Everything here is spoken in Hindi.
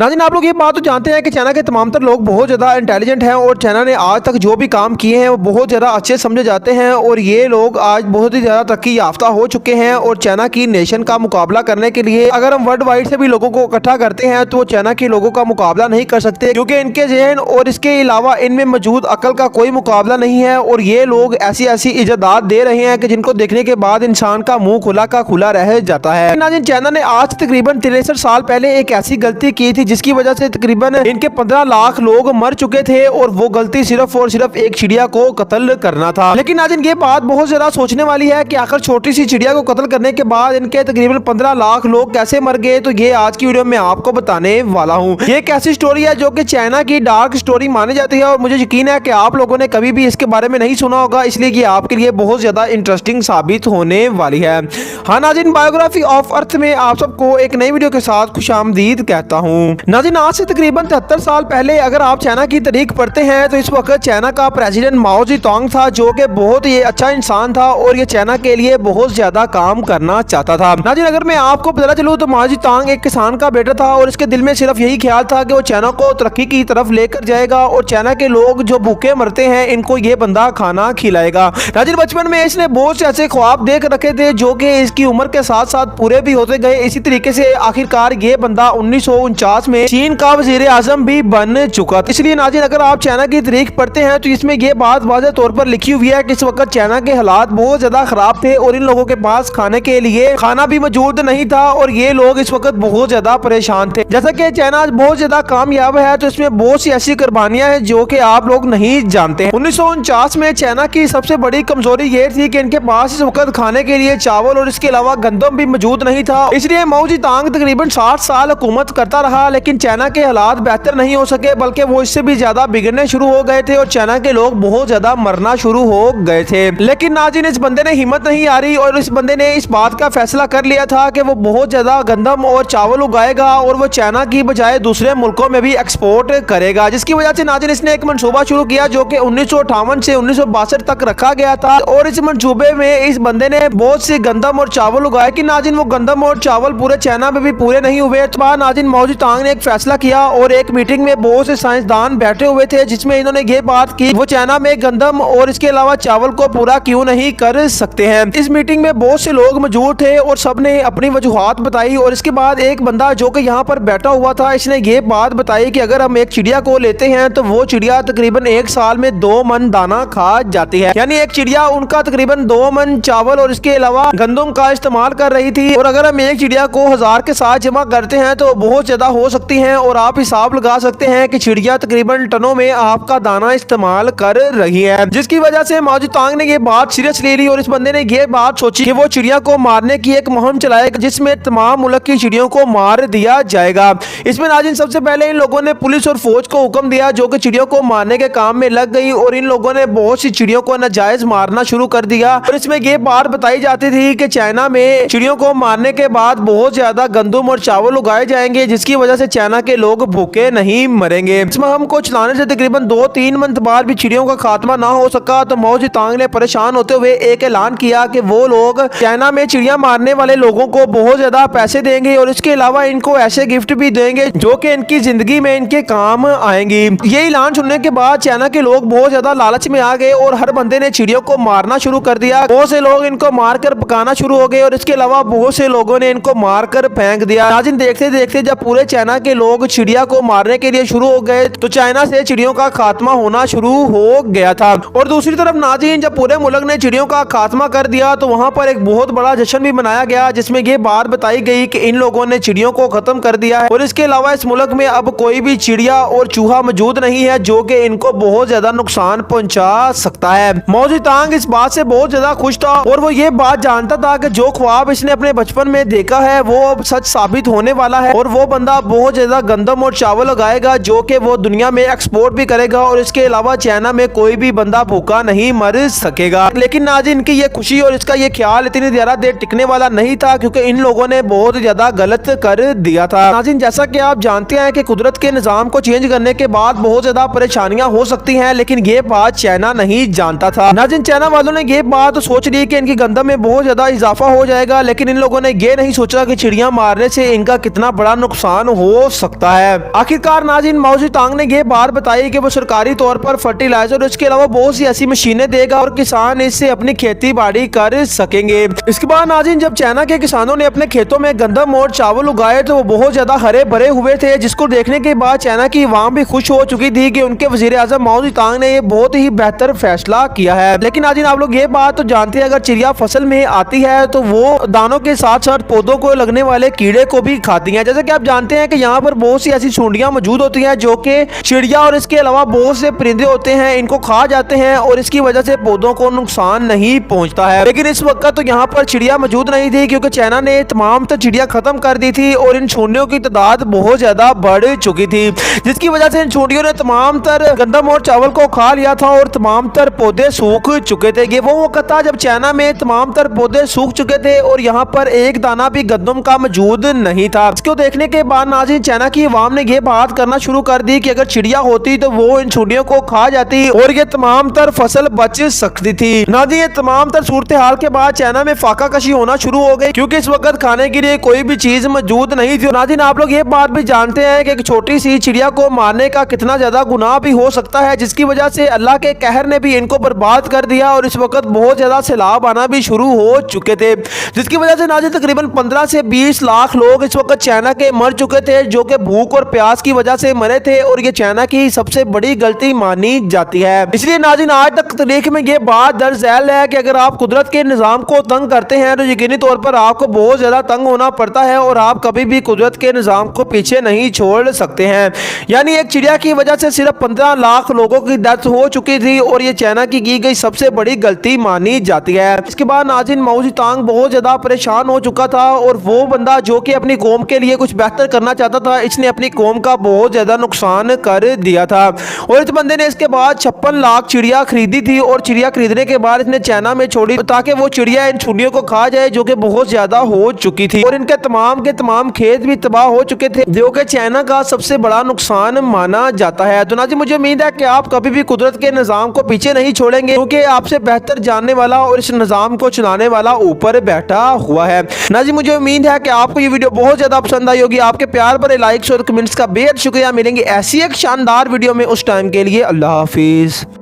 नाज़रीन, आप लोग ये बात तो जानते हैं कि चाइना के तमाम तर लोग बहुत ज़्यादा इंटेलिजेंट हैं और चाइना ने आज तक जो भी काम किए हैं वो बहुत ज़्यादा अच्छे समझे जाते हैं और ये लोग आज बहुत ही ज़्यादा तरक्की याफ्ता हो चुके हैं। और चाइना की नेशन का मुकाबला करने के लिए अगर हम वर्ल्ड वाइड से भी लोगों को इकट्ठा करते हैं तो चाइना के लोगों का मुकाबला नहीं कर सकते, क्योंकि इनके जहन और इसके अलावा इनमें मौजूद अकल का कोई मुकाबला नहीं है। और ये लोग ऐसी ऐसी इजादात दे रहे हैं कि जिनको देखने के बाद इंसान का मुँह खुला का खुला रह जाता है। नाज़रीन, चाइना ने आज तकरीबन 63 साल पहले एक ऐसी गलती की थी जिसकी वजह से तकरीबन इनके 15 लाख लोग मर चुके थे और वो गलती सिर्फ और सिर्फ एक चिड़िया को कत्ल करना था। लेकिन नाज़रीन, ये बात बहुत ज्यादा सोचने वाली है कि आखिर छोटी सी चिड़िया को कत्ल करने के बाद इनके तकरीबन 15 लाख लोग कैसे मर गए। तो ये आज की वीडियो में आपको बताने वाला हूँ। ये एक ऐसी स्टोरी है जो कि चाइना की डार्क स्टोरी मानी जाती है और मुझे यकीन है कि आप लोगों ने कभी भी इसके बारे में नहीं सुना होगा, इसलिए ये आपके लिए बहुत ज्यादा इंटरेस्टिंग साबित होने वाली है। हाँ नाज़रीन, बायोग्राफी ऑफ अर्थ में आप सबको एक नई वीडियो के साथ खुशामदीद कहता हूँ। नाज़रीन, आज से तकरीबन 73 साल पहले अगर आप चाइना की तारीख पढ़ते हैं तो इस वक्त चाइना का प्रेसिडेंट माओ ज़ेडुंग था, जो कि बहुत ही अच्छा इंसान था और ये चाइना के लिए बहुत ज्यादा काम करना चाहता था। नाज़रीन, अगर मैं आपको बताना चलूँ तो माओ ज़ेडुंग एक किसान का बेटा था और इसके दिल में सिर्फ यही ख्याल था कि वो चाइना को तरक्की की तरफ लेकर जाएगा और चाइना के लोग जो भूखे मरते हैं इनको ये बंदा खाना खिलाएगा। नाज़रीन, बचपन में इसने बहुत से ऐसे ख्वाब देख रखे थे जो कि इसकी उम्र के साथ साथ पूरे भी होते गए। इसी तरीके से आखिरकार ये बंदा 1949 में चीन का वजीर आजम भी बन चुका था। इसलिए नाज़रीन, अगर आप चाइना की तारीख पढ़ते हैं तो इसमें यह बात वाज़ेह तौर पर लिखी हुई है कि इस वक्त चाइना के हालात बहुत ज्यादा खराब थे और इन लोगों के पास खाने के लिए खाना भी मौजूद नहीं था और ये लोग इस वक्त बहुत ज्यादा परेशान थे। जैसा कि चाइना बहुत ज्यादा कामयाब है तो इसमें बहुत सी ऐसी कुर्बानियां हैं जो कि आप लोग नहीं जानते हैं। 1949 में चाइना की सबसे बड़ी कमजोरी ये थी कि इनके पास इस वक्त खाने के लिए चावल और इसके अलावा गंदम भी मौजूद नहीं था। इसलिए माओ ज़ेडुंग तकरीबन 60 साल हुकूमत करता रहा, लेकिन चाइना के हालात बेहतर नहीं हो सके बल्कि वो इससे भी ज्यादा बिगड़ने शुरू हो गए थे और चाइना के लोग बहुत ज्यादा मरना शुरू हो गए थे। लेकिन नाज़रीन, इस बंदे ने हिम्मत नहीं हारी और इस बंदे ने इस बात का फैसला कर लिया था कि वो बहुत ज्यादा गंदम और चावल उगाएगा और वो चाइना की बजाय दूसरे मुल्कों में भी एक्सपोर्ट करेगा, जिसकी वजह से नाज़रीन इसने एक मंसूबा शुरू किया जो कि 1958 से 1962 तक रखा गया था। और इस मंसूबे में इस बंदे ने बहुत सी गंदम और चावल उगाए कि नाज़रीन वो गंदम और चावल पूरे चाइना में भी पूरे नहीं हुए। तो बाद नाज़रीन माओ ज़ेडुंग ने एक फैसला किया और एक मीटिंग में बहुत से साइंसदान बैठे हुए थे जिसमें इन्होंने ये बात की वो चाइना में गंदम और इसके अलावा चावल को पूरा क्यों नहीं कर सकते हैं। इस मीटिंग में बहुत से लोग मौजूद थे और सबने अपनी वजूहात बताई और इसके बाद एक बंदा जो कि यहाँ पर बैठा हुआ था इसने ये बात बताई कि अगर हम एक चिड़िया को लेते हैं तो वो चिड़िया तकरीबन एक साल में 2 मन दाना खा जाती है, यानी एक चिड़िया उनका तकरीबन 2 मन चावल और इसके अलावा गंदम का इस्तेमाल कर रही थी। और अगर हम एक चिड़िया को 1000 के साथ जमा करते हैं तो बहुत ज्यादा हो सकती है और आप हिसाब लगा सकते हैं कि चिड़िया तकरीबन टनों में आपका दाना इस्तेमाल कर रही है, जिसकी वजह से माओ ज़ेडुंग ने ये बात सीरियस ले ली और इस बंदे ने ये बात सोची कि वो चिड़िया को मारने की एक मुहिम चलाएगा जिसमें तमाम मुल्क की चिड़ियों को मार दिया जाएगा। इसमें नाज़रीन सबसे पहले इन लोगों ने पुलिस और फौज को हुक्म दिया जो कि चिड़ियों को मारने के काम में लग गई और इन लोगों ने बहुत सी चिड़ियों को नाजायज मारना शुरू कर दिया। और इसमें ये बात बताई जाती थी कि चाइना में चिड़ियों को मारने के बाद बहुत ज्यादा गंदम और चावल उगाए जाएंगे जिसकी वजह से चाइना के लोग भूखे नहीं मरेंगे। इसमें हमको चलाने से तकरीबन 2-3 मंथ बाद भी चिड़ियों का खात्मा ना हो सका तो माओ ज़ेडुंग ने परेशान होते हुए एक ऐलान किया कि वो लोग चाइना में चिड़िया मारने वाले लोगों को बहुत ज्यादा पैसे देंगे और इसके अलावा इनको ऐसे गिफ्ट भी देंगे जो कि इनकी जिंदगी में इनके काम आएंगी। ये ऐलान सुनने के बाद चाइना के लोग बहुत ज्यादा लालच में आ गए और हर बंदे ने चिड़ियों को मारना शुरू कर दिया। बहुत से लोग इनको मारकर पकाना शुरू हो गए और इसके अलावा बहुत से लोगों ने इनको मारकर फेंक दिया। नाज़रीन, देखते देखते जब पूरे चाइना के लोग चिड़िया को मारने के लिए शुरू हो गए तो चाइना से चिड़ियों का खात्मा होना शुरू हो गया था। और दूसरी तरफ नाज़रीन, जब पूरे मुल्क ने चिड़ियों का खात्मा कर दिया तो वहां पर एक बहुत बड़ा जश्न भी मनाया गया जिसमें ये बात बताई गई कि इन लोगों ने चिड़ियों को खत्म कर दिया है और इसके अलावा इस मुल्क में अब कोई भी चिड़िया और चूहा मौजूद नहीं है जो कि इनको बहुत ज्यादा नुकसान पहुंचा सकता है। माओ ज़ेडुंग इस बात से बहुत ज्यादा खुश था और वो ये बात जानता था कि जो ख्वाब इसने अपने बचपन में देखा है वो अब सच साबित होने वाला है और वो बंदा बहुत ज्यादा गंदम और चावल उगाएगा जो कि वो दुनिया में एक्सपोर्ट भी करेगा और इसके अलावा चाइना में कोई भी बंदा भूखा नहीं मर सकेगा। लेकिन नाज़रीन, इनकी ये खुशी और इसका ये ख्याल इतनी ज्यादा देर टिकने वाला नहीं था क्योंकि इन लोगों ने बहुत ज्यादा गलत कर दिया था। नाज़रीन, जैसा कि आप जानते हैं कि कुदरत के निजाम को चेंज करने के बाद बहुत ज्यादा परेशानियां हो सकती हैं, लेकिन ये बात चाइना नहीं जानता था। नाज़रीन, चाइना वालों ने ये बात सोच ली कि इनकी गंदम में बहुत ज्यादा इजाफा हो जाएगा, लेकिन इन लोगों ने ये नहीं सोचा कि चिड़िया मारने से इनका कितना बड़ा नुकसान हो हो सकता है। आखिरकार नाज़रीन मौजूद तांग ने ये बात बताई कि वो सरकारी तौर पर फर्टिलाइजर और इसके अलावा बहुत सी ऐसी मशीनें देगा और किसान इससे अपनी खेती बाड़ी कर सकेंगे। इसके बाद नाज़रीन जब चाइना के किसानों ने अपने खेतों में गंदम और चावल उगाए तो वो बहुत ज्यादा हरे भरे हुए थे, जिसको देखने के बाद चाइना की अवाम भी खुश हो चुकी थी कि उनके वजीर आजम मौजूद तांग ने ये बहुत ही बेहतर फैसला किया है। लेकिन नाज़रीन आप लोग ये बात तो जानते हैं, अगर चिड़िया फसल में आती है तो वो दानों के साथ साथ पौधों को लगने वाले कीड़े को भी खाती हैं। जैसे कि आप जानते हैं कि यहाँ पर बहुत सी ऐसी सूंडियां मौजूद होती हैं जो कि चिड़िया और इसके अलावा बहुत से परिंदे होते हैं, इनको खा जाते हैं और इसकी वजह से पौधों को नुकसान नहीं पहुंचता है। लेकिन इस वक्त तो यहाँ पर चिड़िया मौजूद नहीं थी क्योंकि चाइना ने तमाम तर चिड़िया खत्म कर दी थी और इन सूंडियों की तादाद बहुत ज्यादा बढ़ चुकी थी, जिसकी वजह से इन सूंडियों ने तमाम तर गंदम और चावल को खा लिया था और तमाम तर पौधे सूख चुके थे। ये वो वक्त था जब चाइना में तमाम तर पौधे सूख चुके थे और यहाँ पर एक दाना भी गंदम का मौजूद नहीं था। इसको देखने के बाद नाज़रीन चाइना की अवाम ने यह बात करना शुरू कर दी कि अगर चिड़िया होती तो वो इन सूंडियों को खा जाती और ये तमाम तर फसल बच सकती थी। नाज़रीन ये तमाम तर सूरत हाल के बाद चाइना में फाका कशी होना शुरू हो गई क्योंकि इस वक्त खाने के लिए कोई भी चीज मौजूद नहीं थी। नाज़रीन आप लोग ये बात भी जानते हैं कि एक छोटी सी चिड़िया को मारने का कितना ज्यादा गुनाह भी हो सकता है, जिसकी वजह से अल्लाह के कहर ने भी इनको बर्बाद कर दिया और इस वक्त बहुत ज्यादा सैलाब आना भी शुरू हो चुके थे, जिसकी वजह से नाज़रीन तकरीबन 15 से 20 लाख लोग इस वक्त चाइना के मर चुके थे, जो कि भूख और प्यास की वजह से मरे थे और ये चाइना की सबसे बड़ी गलती मानी जाती है। इसलिए नाज़रीन आज तक तारीख में ये बात दर्ज झैल है कि अगर आप कुदरत के निज़ाम को तंग करते हैं तो यकीनी तौर पर आपको बहुत ज्यादा तंग होना पड़ता है और आप कभी भी कुदरत के निज़ाम को पीछे नहीं छोड़ सकते हैं। यानी एक चिड़िया की वजह से सिर्फ 15 लाख लोगों की डेथ हो चुकी थी और ये चाइना की गई सबसे बड़ी गलती मानी जाती है। इसके बाद नाज़रीन मौजूद तांग बहुत ज्यादा परेशान हो चुका था और वो बंदा जो कि अपनी कौम के लिए कुछ बेहतर करना चाहता था, इसने अपनी कौम का बहुत ज्यादा नुकसान कर दिया था और इस बंदे ने इसके बाद 56 लाख चिड़िया खरीदी थी और चिड़िया खरीदने के बाद इसने चाइना में छोड़ी ताकि वो चिड़िया इन सूंडियों को खा जाए जो कि बहुत ज्यादा हो चुकी थी और इनके तमाम के तमाम खेत भी तबाह हो चुके थे, जो कि चाइना का सबसे बड़ा नुकसान माना जाता है। तो नाज़रीन मुझे उम्मीद है कि आप कभी भी कुदरत के निज़ाम को पीछे नहीं छोड़ेंगे क्योंकि आपसे बेहतर जानने वाला और इस निज़ाम को चलाने वाला ऊपर बैठा हुआ है। नाज़रीन मुझे उम्मीद है कि आपको ये वीडियो बहुत ज्यादा पसंद आई होगी। आपके प्यार भरे लाइक्स और कमेंट्स का बेहद शुक्रिया। मिलेंगे ऐसी एक शानदार वीडियो में, उस टाइम के लिए अल्लाह हाफिज।